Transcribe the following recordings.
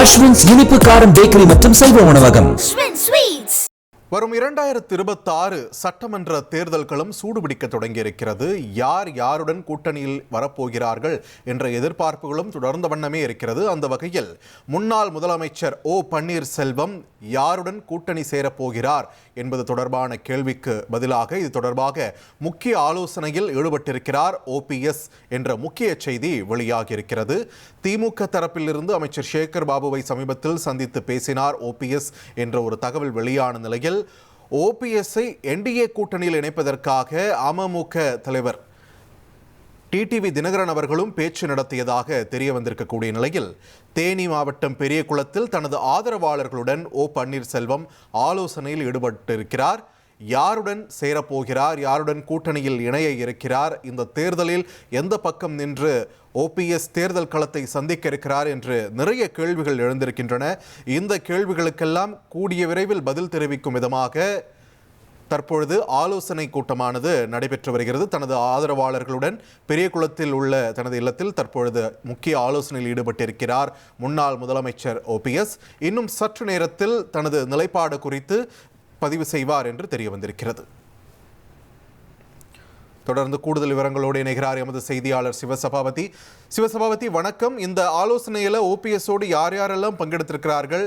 அஸ்வின்ஸ் இனிப்பு காரம் பேக்கரி மற்றும் சைவ உணவகம். வரும் 2026 சட்டமன்ற தேர்தல்களும் சூடுபிடிக்க தொடங்கியிருக்கிறது. யார் யாருடன் கூட்டணியில் வரப்போகிறார்கள் என்ற எதிர்பார்ப்புகளும் தொடர்ந்த வண்ணமே இருக்கிறது. அந்த வகையில் முன்னாள் முதலமைச்சர் ஓ பன்னீர்செல்வம் யாருடன் கூட்டணி சேரப்போகிறார் என்பது தொடர்பான கேள்விக்கு பதிலாக இது தொடர்பாக முக்கிய ஆலோசனையில் ஈடுபட்டிருக்கிறார் OPS என்ற முக்கிய செய்தி வெளியாகியிருக்கிறது. திமுக தரப்பிலிருந்து அமைச்சர் சேகர் பாபுவை சமீபத்தில் சந்தித்து பேசினார் OPS என்ற ஒரு தகவல் வெளியான நிலையில் OPS-ஐ NDA கூட்டணியில் இணைப்பதற்காக அமமுக தலைவர் டிடிவி தினகரன் அவர்களும் பேச்சு நடத்தியதாக தெரிய வந்திருக்கக்கூடிய நிலையில் தேனி மாவட்டம் பெரியகுளத்தில் தனது ஆதரவாளர்களுடன் ஓ பன்னீர்செல்வம் ஆலோசனையில் ஈடுபட்டிருக்கிறார். யாருடன் சேரப்போகிறார், யாருடன் கூட்டணியில் இணைய இருக்கிறார், இந்த தேர்தலில் எந்த பக்கம் நின்று OPS தேர்தல் களத்தை சந்திக்க இருக்கிறார் என்று நிறைய கேள்விகள் எழுந்திருக்கின்றன. இந்த கேள்விகளுக்கெல்லாம் கூடிய விரைவில் பதில் தெரிவிக்கும் விதமாக தற்பொழுது ஆலோசனை கூட்டமானது நடைபெற்று வருகிறது. தனது ஆதரவாளர்களுடன் பெரியகுளத்தில் உள்ள தனது இல்லத்தில் தற்பொழுது முக்கிய ஆலோசனையில் ஈடுபட்டிருக்கிறார் முன்னாள் முதலமைச்சர் OPS. இன்னும் சற்று நேரத்தில் தனது நிலைப்பாடு குறித்து பதிவு செய்வார் என்று தெரிய வந்திருக்கிறது. தொடர்ந்து கூடுதல் விவரங்களோடு இணைகிறார் எமது செய்தியாளர் சிவசபாபதி. வணக்கம். இந்த ஆலோசனையில் OPS-ஓடு யார் யாரெல்லாம் பங்கெடுத்திருக்கிறார்கள்,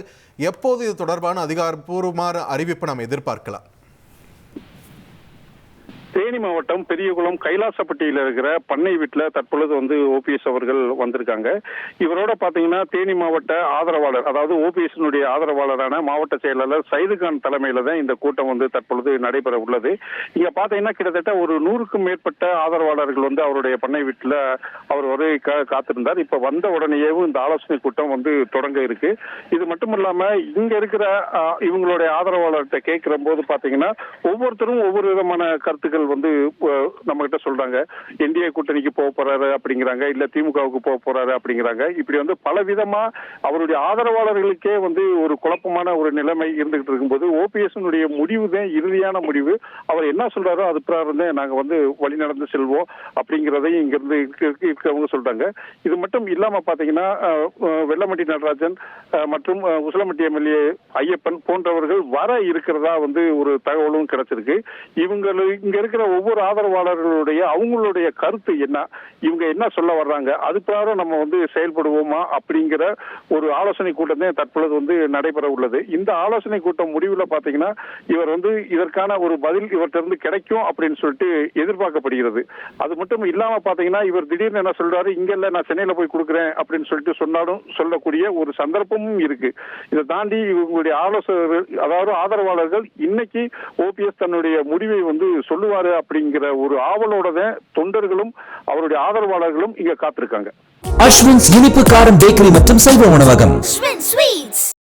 எப்போது இது தொடர்பான அதிகாரப்பூர்வமான அறிவிப்பு நாம் எதிர்பார்க்கலாம்? தேனி மாவட்டம் பெரியகுளம் கைலாசப்பட்டியில் இருக்கிற பண்ணை வீட்டில் தற்பொழுது OPS அவர்கள் வந்திருக்காங்க. இவரோட பாத்தீங்கன்னா தேனி மாவட்ட ஆதரவாளர், அதாவது OPS-னுடைய ஆதரவாளரான மாவட்ட செயலாளர் சைதுகான் தலைமையில தான் இந்த கூட்டம் தற்பொழுது நடைபெற உள்ளது. இங்க பாத்தீங்கன்னா கிட்டத்தட்ட ஒரு 100க்கும் மேற்பட்ட ஆதரவாளர்கள் அவருடைய பண்ணை வீட்டில் அவர் வரை காத்திருந்தார். இப்ப வந்த உடனேயே இந்த ஆலோசனை கூட்டம் தொடங்க இருக்கு. இது மட்டும் இல்லாம இங்க இருக்கிற இவங்களுடைய ஆதரவாளர்கிட்ட கேட்கிற போது பாத்தீங்கன்னா ஒவ்வொருத்தரும் ஒவ்வொரு விதமான கருத்துக்கள் நம்ம கிட்ட சொல்றாங்க. NDA கூட்டணிக்கு போக போறாரு அப்படிங்கிறாங்க, இல்ல திமுகவுக்கு போக போறாரு அப்படிங்கிறாங்க. இப்படி பல விதமா அவருடைய ஆதரவாளர்களுக்கே ஒரு குழப்பமான ஒரு நிலைமை இருந்துகிட்டு இருக்கும்போது OPS-னுடைய முடிவு தான் இறுதியான முடிவு. அவர் என்ன சொல்றாரோ அது பிரகாரம் தான் நாங்க வழி நடந்து செல்வோம் அப்படிங்கிறதையும் இங்க இருந்து இருக்கிறவங்க சொல்றாங்க. இது மட்டும் இல்லாம பாத்தீங்கன்னா வெள்ளமட்டி நடராஜன் மற்றும் உசிலம்பட்டி MLA ஐயப்பன் போன்றவர்கள் வர இருக்கிறதா ஒரு தகவலும் கிடைச்சிருக்கு. இங்க இருக்கிற ஒவ்வொரு ஆதரவாளர்களுடைய அவங்களுடைய கருத்து என்ன, இவங்க என்ன சொல்ல வர்றாங்க, அது பிரகாரம் நம்ம செயல்படுவோமா அப்படிங்கிற ஒரு ஆலோசனை கூட்டம் தான் தற்பொழுது நடைபெற உள்ளது. இந்த ஆலோசனை கூட்டம் முடிவுல பாத்தீங்கன்னா இவர் இதற்கான ஒரு பதில் இவர்கிட்ட கிடைக்கும் அப்படின்னு சொல்லிட்டு எதிர்பார்க்கப்படுகிறது. அது மட்டும் இல்லாம பாத்தீங்கன்னா இவர் திடீர்னு என்ன சொல்றாரு, இங்க இல்ல நான் சென்னையில போய் கொடுக்குறேன் அப்படின்னு சொல்லிட்டு சொன்னாலும் சொல்லக்கூடிய ஒரு சந்தர்ப்பமும் இருக்கு. இதை தாண்டி இவங்களுடைய ஆலோசகர்கள், அதாவது ஆதரவாளர்கள் இன்னைக்கு OPS தன்னுடைய முடிவை சொல்லுவாரு அப்படிங்கிற ஒரு ஆவலோட தான் தொண்டர்களும் அவருடைய ஆதரவாளர்களும் இங்க காத்திருக்காங்க. அஸ்வின்ஸ் இனிப்பு காரம் பேக்கரி மற்றும் சைவ உணவகம்.